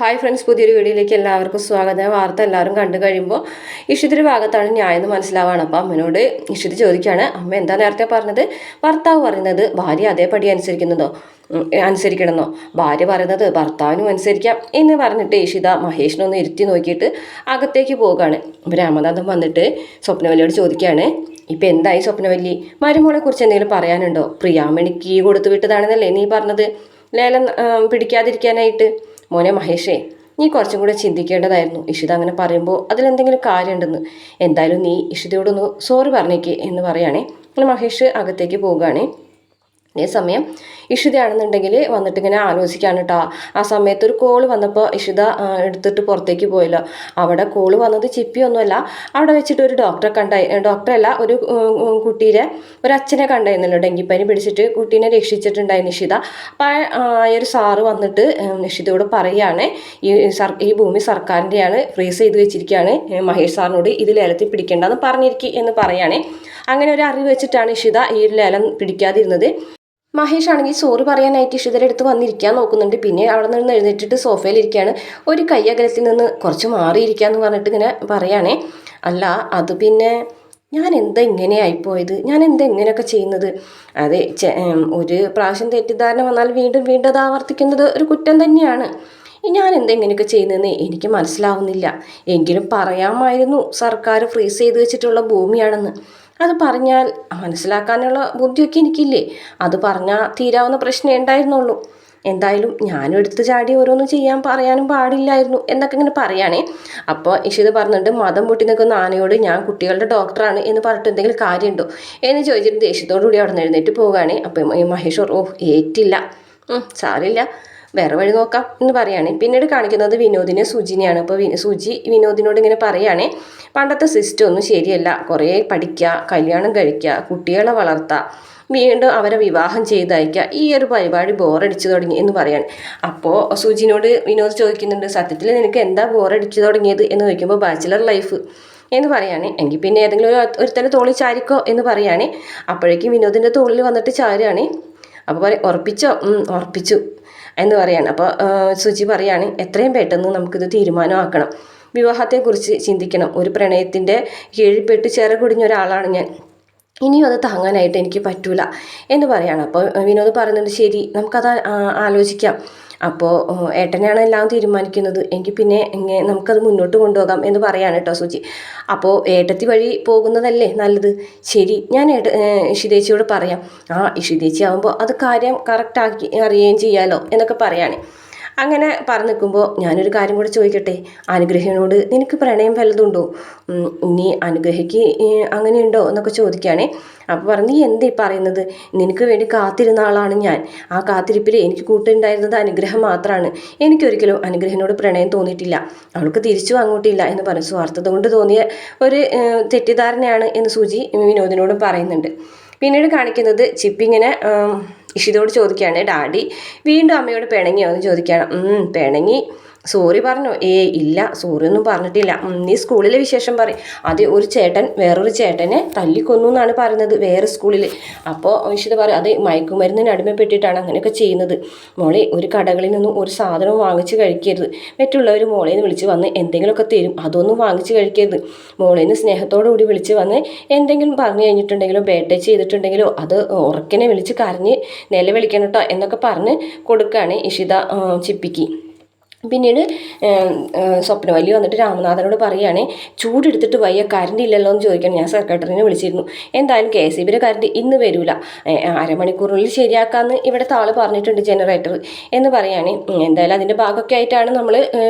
Hi friends, പുതിയൊരു വീഡിയോയിലേക്ക് എല്ലാവർക്കും സ്വാഗതം. വാർത്ത എല്ലാവരും കണ്ടു കഴിയുമ്പോൾ ഇഷിതിൻ്റെ ഭാഗത്താണ് ന്യായം മനസ്സിലാവാണ്. അപ്പം അമ്മനോട് ഇഷിത് ചോദിക്കുകയാണ്, അമ്മ എന്താ നേരത്തെ പറഞ്ഞത്? ഭർത്താവ് പറയുന്നത് ഭാര്യ അതേപടി അനുസരിക്കണമെന്നോ? ഭാര്യ പറയുന്നത് ഭർത്താവിനും അനുസരിക്കാം എന്ന് പറഞ്ഞിട്ട് ഇഷിത മഹേഷിനൊന്ന് ഇരുത്തി നോക്കിയിട്ട് അകത്തേക്ക് പോവുകയാണ്. അപ്പോൾ രാമനാഥൻ വന്നിട്ട് സ്വപ്നവല്ലിയോട് ചോദിക്കുകയാണ്, ഇപ്പം എന്തായി സ്വപ്നവല്ലി? മരുമോളെ കുറിച്ച് എന്തെങ്കിലും പറയാനുണ്ടോ? പ്രിയാമണി കീ കൊടുത്തു വിട്ടതാണെന്നല്ലേ നീ പറഞ്ഞത്, ലേലം പിടിക്കാതിരിക്കാനായിട്ട്? മോനെ മഹേഷേ, നീ കുറച്ചും കൂടെ ചിന്തിക്കേണ്ടതായിരുന്നു. ഇഷിത അങ്ങനെ പറയുമ്പോൾ അതിലെന്തെങ്കിലും കാര്യമുണ്ടെന്ന്. എന്തായാലും നീ ഇഷിതയോടൊന്ന് സോറി പറഞ്ഞേക്ക് എന്ന് പറയുകയാണേ. അങ്ങനെ മഹേഷ് അകത്തേക്ക് പോവുകയാണേ. അതേസമയം ഇഷിതയാണെന്നുണ്ടെങ്കിൽ വന്നിട്ട് ഇങ്ങനെ ആലോചിക്കുകയാണ് കേട്ടോ. ആ സമയത്ത് ഒരു കോള് വന്നപ്പോൾ ഇഷിത എടുത്തിട്ട് പുറത്തേക്ക് പോയല്ലോ. അവിടെ കോള് വന്നത് ചിപ്പിയൊന്നുമല്ല, അവിടെ വെച്ചിട്ട് ഒരു ഡോക്ടറല്ല, ഒരു കുട്ടീനെ, ഒരു അച്ഛനെ കണ്ടായിരുന്നല്ലോ, ഡെങ്കിപ്പനി പിടിച്ചിട്ട് കുട്ടീനെ രക്ഷിച്ചിട്ടുണ്ടായിരുന്നു ഇഷിത. അപ്പോൾ ഈ ഒരു സാറ് വന്നിട്ട് ഇഷിതയോട് പറയുകയാണ്, ഈ ഭൂമി സർക്കാരിൻ്റെയാണ്, ഫ്രീസ് ചെയ്ത് വെച്ചിരിക്കുകയാണ്, മഹേഷ് സാറിനോട് ഇത് ലേലത്തിൽ പിടിക്കേണ്ടെന്ന് പറഞ്ഞിരിക്കുക എന്ന് പറയുകയാണ്. അങ്ങനെ ഒരു അറിവ് വെച്ചിട്ടാണ് ഇഷിത ഈ ഒരു ലേലം പിടിക്കാതിരുന്നത്. മഹേഷ് ആണെങ്കിൽ സോറി പറയാനായിട്ട് ഇഷിതയുടെ അടുത്ത് വന്നിരിക്കാൻ നോക്കുന്നുണ്ട്. പിന്നെ അവിടെ നിന്ന് എഴുന്നേറ്റിട്ട് സോഫയിലിരിക്കുകയാണ്. ഒരു കയ്യകലത്തിൽ നിന്ന് കുറച്ച് മാറിയിരിക്കാന്ന് പറഞ്ഞിട്ട് ഇങ്ങനെ പറയുകയാണേ. അല്ല, അത് പിന്നെ ഞാൻ എന്താ ഇങ്ങനെ ആയിപ്പോയത്? ഞാൻ എന്താ ഇങ്ങനെയൊക്കെ ചെയ്യുന്നത്? അതെ, ഒരു പ്രാവശ്യം തെറ്റിദ്ധാരണ വന്നാൽ വീണ്ടും വീണ്ടും അത് ആവർത്തിക്കുന്നത് ഒരു കുറ്റം തന്നെയാണ്. ഞാൻ എന്താ ഇങ്ങനെയൊക്കെ ചെയ്യുന്നതെന്ന് എനിക്ക് മനസ്സിലാവുന്നില്ല. എങ്കിലും പറയാമായിരുന്നു സർക്കാർ ഫ്രീസ് ചെയ്ത് വെച്ചിട്ടുള്ള ഭൂമിയാണെന്ന്. അത് പറഞ്ഞാൽ മനസ്സിലാക്കാനുള്ള ബുദ്ധിയൊക്കെ എനിക്കില്ലേ? അത് പറഞ്ഞാൽ തീരാവുന്ന പ്രശ്നമേ ഉണ്ടായിരുന്നുള്ളൂ. എന്തായാലും ഞാനും എടുത്ത് ചാടി ഓരോന്നും ചെയ്യാൻ പറയാനും പാടില്ലായിരുന്നു എന്നൊക്കെ ഇങ്ങനെ പറയുകയാണേ. അപ്പോൾ ഇഷിത പറഞ്ഞിട്ട്, മതം പൊട്ടി നിൽക്കുന്ന ആനയോട് ഞാൻ കുട്ടികളുടെ ഡോക്ടറാണ് എന്ന് പറഞ്ഞിട്ട് എന്തെങ്കിലും കാര്യമുണ്ടോ എന്ന് ചോദിച്ചിട്ട് ദേഷ്യത്തോടു കൂടി അവിടെ നിന്ന് എഴുന്നേറ്റ് പോവുകയാണേ. അപ്പം മഹേഷ് ഏറ്റില്ല, സാരില്ല, വേറെ വഴി നോക്കാം എന്ന് പറയുകയാണ്. പിന്നീട് കാണിക്കുന്നത് വിനോദിനെ സുജിനെയാണ്. അപ്പോൾ സുജി വിനോദിനോട് ഇങ്ങനെ പറയുകയാണേ, പണ്ടത്തെ സിസ്റ്റം ഒന്നും ശരിയല്ല. കുറേ പഠിക്കുക, കല്യാണം കഴിക്കുക, കുട്ടികളെ വളർത്തുക, വീണ്ടും അവരെ വിവാഹം ചെയ്തയക്കുക, ഈ ഒരു പരിപാടി ബോറടിച്ചു തുടങ്ങി എന്ന് പറയാണ്. അപ്പോൾ സുജിനോട് വിനോദ് ചോദിക്കുന്നുണ്ട്, സത്യത്തിൽ നിനക്ക് എന്താ ബോറടിച്ചു തുടങ്ങിയത് എന്ന് ചോദിക്കുമ്പോൾ ബാച്ചിലർ ലൈഫ് എന്ന് പറയാണ്. എങ്കിൽ പിന്നെ ഏതെങ്കിലും ഒരുത്തന്നെ തോളിൽ ചാരിക്കോ എന്ന് പറയാണ്. അപ്പോഴേക്കും വിനോദിൻ്റെ തോളിൽ വന്നിട്ട് ചാരുകയാണ്. അപ്പോൾ പറയും, ഉറപ്പിച്ചു എന്ന് പറയാണ്. അപ്പോൾ സുജി പറയാണ്, എത്രയും പെട്ടെന്ന് നമുക്കിത് തീരുമാനമാക്കണം, വിവാഹത്തെക്കുറിച്ച് ചിന്തിക്കണം. ഒരു പ്രണയത്തിൻ്റെ കീഴ്പ്പെട്ട് ചിറകുടിഞ്ഞ ഒരാളാണ് ഞാൻ, ഇനിയും അത് താങ്ങാനായിട്ട് എനിക്ക് പറ്റൂല എന്ന് പറയാണ്. അപ്പോൾ വിനോദ് പറയുന്നുണ്ട്, ശരി, നമുക്കത് ആലോചിക്കാം. അപ്പോൾ ഏട്ടനെയാണ് എല്ലാം തീരുമാനിക്കുന്നത്, എങ്കിൽ പിന്നെ നമുക്കത് മുന്നോട്ട് കൊണ്ടുപോകാം എന്ന് പറയാണ് കേട്ടോ സുജി. അപ്പോൾ ഏട്ടത്തി വഴി പോകുന്നതല്ലേ നല്ലത്. ശരി, ഞാൻ ഇഷിതേച്ചിയോട് പറയാം. ഇഷിതേച്ചി ആകുമ്പോൾ അത് കാര്യം കറക്റ്റാക്കി അറിയുകയും ചെയ്യാമല്ലോ എന്നൊക്കെ പറയാണ്. അങ്ങനെ പറഞ്ഞു നിൽക്കുമ്പോൾ ഞാനൊരു കാര്യം കൂടെ ചോദിക്കട്ടെ, അനുഗ്രഹനോട് നിനക്ക് പ്രണയം വല്ലതുണ്ടോ? നീ അനുഗ്രഹിക്ക് അങ്ങനെയുണ്ടോ എന്നൊക്കെ ചോദിക്കുകയാണേ. അപ്പോൾ പറഞ്ഞു, നീ എന്തേ പറയുന്നത്? നിനക്ക് വേണ്ടി കാത്തിരുന്ന ആളാണ് ഞാൻ. ആ കാത്തിരിപ്പിൽ എനിക്ക് കൂട്ടുണ്ടായിരുന്നത് അനുഗ്രഹം മാത്രമാണ്. എനിക്കൊരിക്കലും അനുഗ്രഹനോട് പ്രണയം തോന്നിയിട്ടില്ല, അവൾക്ക് തിരിച്ചു അങ്ങോട്ടില്ല എന്ന് പറഞ്ഞു. സ്വാർത്ഥത കൊണ്ട് തോന്നിയ ഒരു തെറ്റിദ്ധാരണയാണ് എന്ന് സുജി വിനോദിനോടും പറയുന്നുണ്ട്. പിന്നീട് കാണിക്കുന്നത് ചിപ്പിങ്ങനെ ഇഷിതോട് ചോദിക്കുകയാണ്, ഡാഡി വീണ്ടും അമ്മയോട് പിണങ്ങിയോ എന്ന് ചോദിക്കുകയാണ്. പിണങ്ങി, സോറി പറഞ്ഞോ? ഇല്ല, സോറി ഒന്നും പറഞ്ഞിട്ടില്ല. നീ സ്കൂളിലെ വിശേഷം പറയും. അത് ഒരു ചേട്ടൻ വേറൊരു ചേട്ടനെ തല്ലിക്കൊന്നു എന്നാണ് പറയുന്നത് വേറെ സ്കൂളിൽ. അപ്പോൾ ഇഷിത പറയും, അത് മയക്കുമരുന്നിന് അടിമപ്പെട്ടിട്ടാണ് അങ്ങനെയൊക്കെ ചെയ്യുന്നത്. മോളെ, ഒരു കടകളിൽ നിന്നും ഒരു സാധനം വാങ്ങിച്ച് കഴിക്കരുത്. മറ്റുള്ളവർ മോളേന്ന് വിളിച്ച് വന്ന് എന്തെങ്കിലുമൊക്കെ തരും, അതൊന്നും വാങ്ങിച്ച് കഴിക്കരുത്. മോളേന്ന് സ്നേഹത്തോടു കൂടി വിളിച്ച് വന്ന് എന്തെങ്കിലും പറഞ്ഞു കഴിഞ്ഞിട്ടുണ്ടെങ്കിലോ ബേട്ട ചെയ്തിട്ടുണ്ടെങ്കിലോ അത് ഉറക്കനെ വിളിച്ച് കരഞ്ഞ് നിലവിളിക്കണം കേട്ടോ എന്നൊക്കെ പറഞ്ഞ് കൊടുക്കുകയാണ് ഇഷിത ചിപ്പിക്ക്. പിന്നീട് സ്വപ്നവല്ലി വന്നിട്ട് രാമനാഥനോട് പറയുകയാണ്, ചൂടെടുത്തിട്ട് വയ്യ, കറണ്ട് ഇല്ലല്ലോ എന്ന് ചോദിക്കണം. ഞാൻ സെക്രട്ടറിനെ വിളിച്ചിരുന്നു, എന്തായാലും KCBയുടെ കറണ്ട് ഇന്ന് വരില്ല, അരമണിക്കൂറിനുള്ളിൽ ശരിയാക്കാമെന്ന് ഇവിടെ താള് പറഞ്ഞിട്ടുണ്ട് ജനറേറ്റർ എന്ന് പറയുകയാണ്. എന്തായാലും അതിൻ്റെ ഭാഗമൊക്കെ ആയിട്ടാണ് നമ്മൾ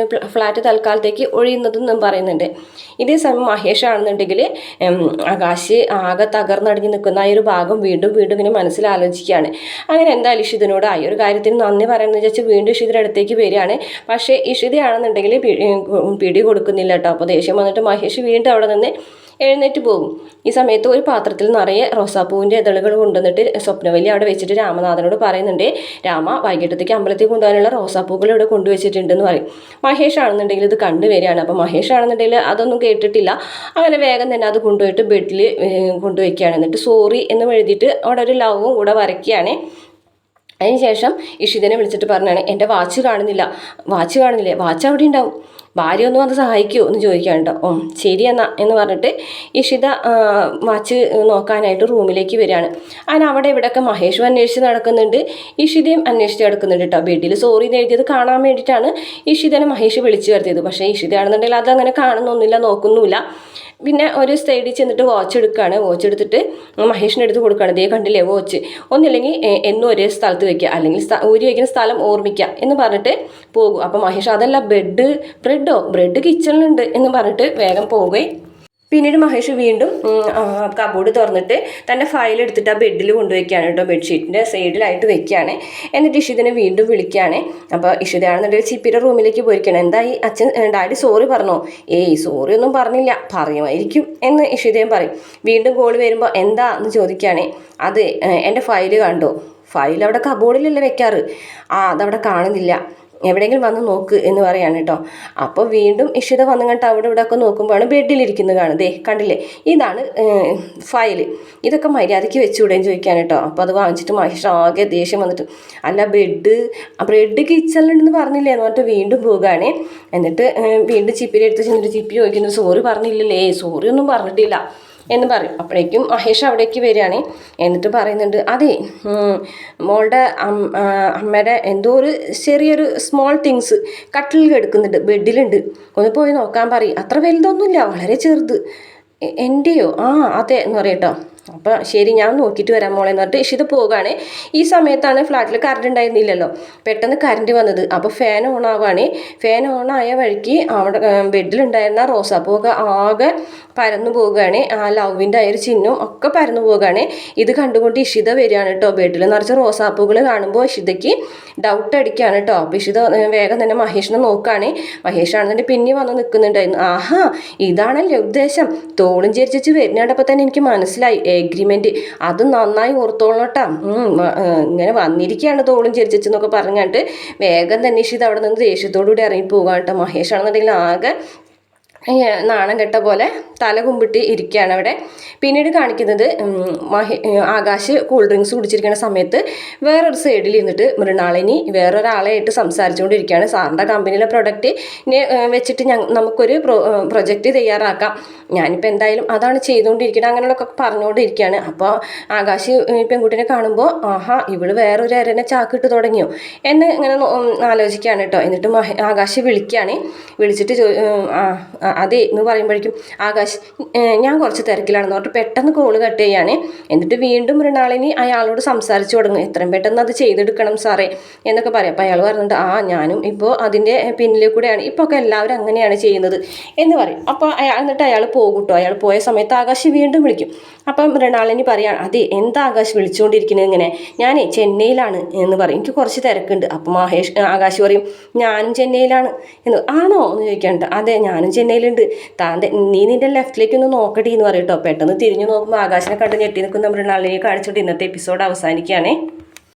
ഫ്ലാറ്റ് തൽക്കാലത്തേക്ക് ഒഴിയുന്നതെന്നും പറയുന്നുണ്ട്. ഇതേ സമയം മഹേഷ് ആണെന്നുണ്ടെങ്കിൽ ആകാശ് ആകെ തകർന്നടിഞ്ഞ് നിൽക്കുന്ന ആ ഒരു ഭാഗം വീണ്ടും വീണ്ടും ഇങ്ങനെ മനസ്സിലാലോചിക്കുകയാണ്. അങ്ങനെ എന്തായാലും ഇഷിതിനോട് ആ ഒരു കാര്യത്തിന് നന്ദി പറയുന്നത് വെച്ചാൽ വീണ്ടും ഇഷിതിയുടെ അടുത്തേക്ക് വരികയാണ്. പക്ഷേ ഇഷിതയാണെന്നുണ്ടെങ്കിൽ പിടി കൊടുക്കുന്നില്ല കേട്ടോ. അപ്പോൾ ദേഷ്യം വന്നിട്ട് മഹേഷ് വീണ്ടും അവിടെ നിന്ന് എഴുന്നേറ്റ് പോകും. ഈ സമയത്ത് ഒരു പാത്രത്തിൽ നിറയെ റോസാപ്പൂവിൻ്റെ ഇതളുകൾ കൊണ്ടുവന്നിട്ട് സ്വപ്നവല്ലി അവിടെ വെച്ചിട്ട് രാമനാഥനോട് പറയുന്നുണ്ട്, രാമ, വൈകിട്ടത്തേക്ക് അമ്പലത്തിൽ കൊണ്ടുപോകാനുള്ള റോസാപ്പൂക്കൾ ഇവിടെ കൊണ്ടുവച്ചിട്ടുണ്ടെന്ന് പറയും. മഹേഷ് ആണെന്നുണ്ടെങ്കിൽ ഇത് കണ്ടുവരികയാണ്. അപ്പോൾ മഹേഷ് ആണെന്നുണ്ടെങ്കിൽ അതൊന്നും കേട്ടിട്ടില്ല. അങ്ങനെ വേഗം തന്നെ അത് കൊണ്ടുപോയിട്ട് ബെഡിൽ കൊണ്ടുവയ്ക്കുകയാണ്. എന്നിട്ട് സോറി എന്ന് എഴുതിയിട്ട് അവിടെ ഒരു ലവും കൂടെ വരയ്ക്കുകയാണ്. അതിനുശേഷം ഇഷിതനെ വിളിച്ചിട്ട് പറഞ്ഞാണ് എൻ്റെ വാച്ച് കാണുന്നില്ലേ, വാച്ച് അവിടെ ഉണ്ടാവും, ഭാര്യ ഒന്ന് വന്ന് സഹായിക്കുമോ എന്ന് ചോദിക്കാൻ കേട്ടോ. ശരി എന്ന് പറഞ്ഞിട്ട് ഇഷിത വാച്ച് നോക്കാനായിട്ട് റൂമിലേക്ക് വരികയാണ്. അങ്ങനെ അവിടെ ഇവിടെയൊക്കെ മഹേഷും അന്വേഷിച്ച് നടക്കുന്നുണ്ട്, ഇഷിതയും അന്വേഷിച്ച് നടക്കുന്നുണ്ട് കേട്ടോ. ബെഡിൽ സോറി എന്ന് എഴുതിയത് കാണാൻ വേണ്ടിയിട്ടാണ് ഇഷിതനെ മഹേഷ് വിളിച്ചു വരുത്തിയത്. പക്ഷേ ഇഷിതയാണെന്നുണ്ടെങ്കിൽ അതങ്ങനെ കാണുന്നൊന്നുമില്ല, നോക്കുന്നുമില്ല. പിന്നെ ഒരു സൈഡിൽ ചെന്നിട്ട് വാച്ച് എടുത്തിട്ട് മഹേഷിൻ്റെ അടുത്ത് കൊടുക്കുകയാണ്. ദേ കണ്ടില്ലേ വാച്ച്, ഒന്നില്ലെങ്കിൽ എന്നും ഒരേ സ്ഥലത്ത് വെക്കുക, അല്ലെങ്കിൽ ഊരി വയ്ക്കുന്ന സ്ഥലം ഓർമ്മിക്കുക എന്ന് പറഞ്ഞിട്ട് പോകും. അപ്പോൾ മഹേഷ് അതല്ല, ബ്രെഡ് കിച്ചണിലുണ്ട് എന്ന് പറഞ്ഞിട്ട് വേഗം പോവുകയും പിന്നീട് മഹേഷ് വീണ്ടും കബോർഡ് തുറന്നിട്ട് തൻ്റെ ഫയൽ എടുത്തിട്ട് ആ ബെഡിൽ കൊണ്ടുവയ്ക്കുകയാണ് കേട്ടോ. ബെഡ്ഷീറ്റിൻ്റെ സൈഡിലായിട്ട് വെക്കുകയാണ്. എന്നിട്ട് ഇഷിതനെ വീണ്ടും വിളിക്കുകയാണ്. അപ്പോൾ ഇഷിതയാണെന്നുണ്ടെങ്കിൽ ചിപ്പിയുടെ റൂമിലേക്ക് പോയിരിക്കുകയാണ്. എന്തായി ഡാഡി സോറി പറഞ്ഞോ? സോറി ഒന്നും പറഞ്ഞില്ല, പറയുമായിരിക്കും എന്ന് ഇഷിതയും പറയും. വീണ്ടും കോൾ വരുമ്പോൾ എന്താ എന്ന് ചോദിക്കുകയാണ്. അത് എൻ്റെ ഫയൽ കണ്ടോ? ഫയൽ അവിടെ കബോർഡിലല്ലേ വെക്കാറ്, അതവിടെ കാണുന്നില്ല, എവിടെയെങ്കിലും വന്ന് നോക്ക് എന്ന് പറയാണ് കേട്ടോ. അപ്പോൾ വീണ്ടും ഇഷിത വന്നിട്ട് അവിടെ ഇവിടെ ഒക്കെ നോക്കുമ്പോഴാണ് ബെഡിലിരിക്കുന്നത് കാണുന്നത്. കണ്ടില്ലേ, ഇതാണ് ഫയല്, ഇതൊക്കെ മര്യാദയ്ക്ക് വെച്ചുകൂടെയെന്ന് ചോദിക്കാൻ കേട്ടോ. അപ്പോൾ അത് വാങ്ങിച്ചിട്ട് മഹേഷ് ആകെ ദേഷ്യം വന്നിട്ട്, അല്ല ബ്രെഡ് കിച്ചണിലുണ്ടെന്ന് പറഞ്ഞില്ലേ എന്ന് പറഞ്ഞിട്ട് വീണ്ടും പോകുകയാണ്. എന്നിട്ട് വീണ്ടും ചിപ്പിനെ എടുത്ത് ചെന്നിട്ട് ചിപ്പി ചോദിക്കുന്നത് സോറി പറഞ്ഞില്ലല്ലേ? സോറി ഒന്നും പറഞ്ഞിട്ടില്ല എന്ന് പറയും. അപ്പോഴേക്കും മഹേഷ് അവിടേക്ക് വരികയാണ്. എന്നിട്ട് പറയുന്നുണ്ട്, അതെ മോളുടെ അമ്മയുടെ എന്തോ ഒരു ചെറിയൊരു സ്മോൾ തിങ്സ് കട്ടിലിൽ കിടക്കുന്നുണ്ട്, ബെഡിലുണ്ട്, ഒന്ന് പോയി നോക്കാൻ പറയും, അത്ര വലുതൊന്നുമില്ല, വളരെ ചെറുത്. എൻ്റെയോ? അതെ എന്ന് പറയട്ടോ. അപ്പോൾ ശരി, ഞാൻ നോക്കിയിട്ട് വരാം മോളെ എന്ന് പറഞ്ഞിട്ട് ഇഷിത പോവുകയാണ്. ഈ സമയത്താണ് ഫ്ലാറ്റിൽ കറണ്ട് ഉണ്ടായിരുന്നില്ലല്ലോ, പെട്ടെന്ന് കറണ്ട് വന്നത്. അപ്പോൾ ഫാൻ ഓൺ ആവുകയാണ്. ഫാൻ ഓൺ ആയ വഴിക്ക് അവിടെ ബെഡിലുണ്ടായിരുന്ന റോസാപ്പൂവൊക്കെ ആകെ പരന്നു പോവുകയാണ്. ആ ലവിൻ്റെ ആ ഒരു ചിഹ്നം ഒക്കെ പരന്നു പോവുകയാണ്. ഇത് കണ്ടുകൊണ്ട് ഇഷിത വരികയാണ് കേട്ടോ. ബെഡിൽ നിറച്ച് റോസാപ്പൂകൾ കാണുമ്പോൾ ഇഷിതയ്ക്ക് ഡൗട്ട് അടിക്കുകയാണ് കേട്ടോ. അപ്പോൾ ഇഷിത വേഗം തന്നെ മഹേഷിനെ നോക്കുകയാണ്. മഹേഷാണെന്നുണ്ടെങ്കിൽ പിന്നെ വന്ന് നിൽക്കുന്നുണ്ടായിരുന്നു. ഇതാണല്ലേ ഉദ്ദേശം, തോളും ചെരിച്ചു വരുന്നുണ്ടപ്പോൾ തന്നെ എനിക്ക് മനസ്സിലായി, എഗ്രിമെൻറ്റ് അത് നന്നായി ഓർത്തോളട്ടാ, ഇങ്ങനെ വന്നിരിക്കുകയാണ് തോളും ചെരിച്ചെന്നൊക്കെ പറഞ്ഞിട്ട് വേഗം തന്നെ ഇഷിത അവിടെ നിന്ന് ദേഷ്യത്തോടുകൂടി ഇറങ്ങി പോകാൻ കേട്ടോ. മഹേഷാണെന്നുണ്ടെങ്കിൽ ആകെ നാണം കെട്ട പോലെ തല കുമ്പിട്ട് ഇരിക്കുകയാണ് അവിടെ. പിന്നീട് കാണിക്കുന്നത് ആകാശ് കൂൾ ഡ്രിങ്ക്സ് കുടിച്ചിരിക്കുന്ന സമയത്ത് വേറൊരു സൈഡിൽ ഇരുന്നിട്ട് മൃണാളിനി വേറൊരാളായിട്ട് സംസാരിച്ചുകൊണ്ടിരിക്കുകയാണ്. സാറിൻ്റെ കമ്പനിയിലെ പ്രൊഡക്റ്റ് വെച്ചിട്ട് നമുക്കൊരു പ്രൊജക്റ്റ് തയ്യാറാക്കാം, ഞാനിപ്പോൾ എന്തായാലും അതാണ് ചെയ്തുകൊണ്ടിരിക്കുന്നത്, അങ്ങനെയുള്ളതൊക്കെ പറഞ്ഞുകൊണ്ടിരിക്കുകയാണ്. അപ്പോൾ ആകാശ് പെൺകുട്ടിനെ കാണുമ്പോൾ ഇവള് വേറൊരു അരനെ ചാക്കിട്ട് തുടങ്ങിയോ എന്ന് ഇങ്ങനെ ആലോചിക്കുകയാണ് കേട്ടോ. എന്നിട്ട് ആകാശ് വിളിക്കുകയാണ്. വിളിച്ചിട്ട് അതെ എന്ന് പറയുമ്പോഴേക്കും ആകാശ് ഞാൻ കുറച്ച് തിരക്കിലാണെന്ന് പറഞ്ഞിട്ട് പെട്ടെന്ന് കോള് കട്ട് ചെയ്യാണ്. എന്നിട്ട് വീണ്ടും മൃണാളിനി അയാളോട് സംസാരിച്ചു തുടങ്ങും, എത്രയും പെട്ടെന്ന് അത് ചെയ്തെടുക്കണം സാറേ എന്നൊക്കെ പറയാം. അപ്പോൾ അയാൾ പറഞ്ഞിട്ട് ഞാനും ഇപ്പോൾ അതിൻ്റെ പിന്നിൽ കൂടെയാണ്, ഇപ്പോൾ ഒക്കെ എല്ലാവരും അങ്ങനെയാണ് ചെയ്യുന്നത് എന്ന് പറയും. അപ്പോൾ എന്നിട്ട് അയാൾ പോകും കേട്ടോ. അയാൾ പോയ സമയത്ത് ആകാശ് വീണ്ടും വിളിക്കും. അപ്പം മൃണാളിനി പറയാം, അതെ എന്താ ആകാശ് വിളിച്ചുകൊണ്ടിരിക്കുന്നത് ഇങ്ങനെ, ഞാനേ ചെന്നൈയിലാണ് എന്ന് പറയും, എനിക്ക് കുറച്ച് തിരക്കുണ്ട്. അപ്പം ആകാശ് പറയും, ഞാനും ചെന്നൈയിലാണ് എന്ന്. ആണോ എന്ന് ചോദിക്കാനുണ്ട്. അതെ ഞാനും ചെന്നൈയിലുണ്ട്, നീ നിൻ്റെ ലെഫ്റ്റിലേക്ക് ഒന്ന് നോക്കട്ടെ എന്ന് പറയും കേട്ടോ. പെട്ടെന്ന് തിരിഞ്ഞു നോക്കുമ്പോൾ ആകാശിനെ കണ്ട് ഞെട്ടി നിൽക്കുന്ന മൃണാളിനിയെ കാണിച്ചിട്ട് ഇന്നത്തെ എപ്പിസോഡ് അവസാനിക്കുകയാണേ.